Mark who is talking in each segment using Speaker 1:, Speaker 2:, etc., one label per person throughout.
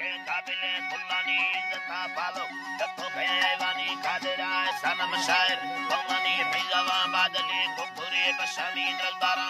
Speaker 1: के काबिले कुल्लानी इज्जता पालो तत्तो भयवानी कादरा सनम शायर कौमानी फिजावा बादली कुकुरी बशानी दरबारा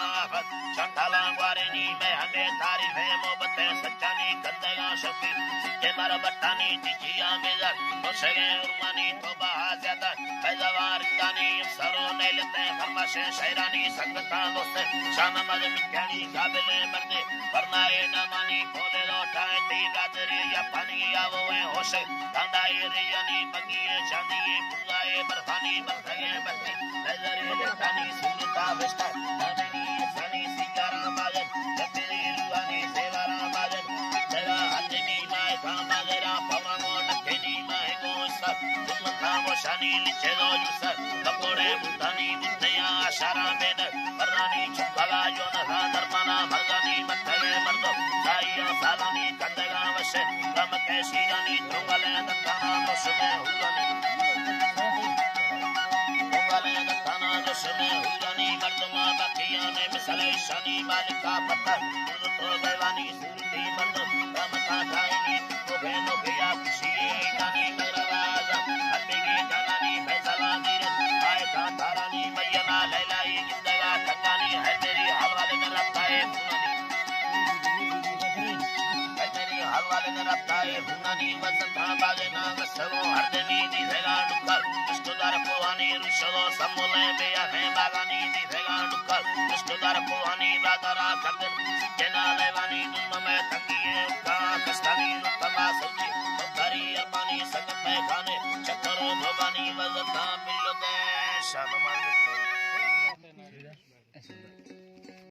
Speaker 1: चंटाला ग्वारेनी में हमें तारीफ है मोहब्बत सच्चानी गंदगा शफी सिक्के मारा बट्टानी तिजिया मेजर मुशगे उर्मानी तोबा ज्यादा फैजावार गानी सरो नैलते फरमाशे शायरानी संगता दोस्त शानम मिक्यानी काबिले मर्दे वरनाए नामानी बोले लौटाए ती रादरी या पानी आवो है होश डांडाए रियानी बगिए चांदी पुजाए बरफानी बरखगे बत्ती नजरे देखानी सुनता विस्तार नामनी सनी सिकारा बाजन जबरी रुवानी सेवारा बाजन तेरा हजमी माय कामगरा पवंगो नखेनी माय गोसा तुमका वशानी लिचे दो जुसर कपोड़े बुतानी बुतया आशारा बेन वरनानी चुकला योन रादरमाना भगानी मथले मर्दो साइया सालानी कंदगा वशे कम कैसी जानी तुंगले दत्ताना मुसमे हुलानी तुंगले दत्ताना मुसमे हुलानी मर्दमा बकिया ने मिसले शनी मालिका पत्थर तो देवानी सुरती मर्दो कम का गायनी को भेनो गया खुशी जानी मगरवाजा हल्बेगी जानानी फैसला नीरत आए का तारानी मैया लैलाई जिंदगा कंगानी है तेरी हवाले में रखता है हवाले में रखता है हुनानी वजन था बाजे ना वसरो हर देनी दी सेगा डुकर मुस्तदार कोहानी रुशलो समोले बेया है बागानी दी सेगा डुकर मुस्तदार कोहानी बादरा कंदर जना लेवानी तुम में तंगी का कष्टानी तमा सजी तरी अरमानी संगत में खाने चक्कर भवानी वजन था मिलो दे शानमान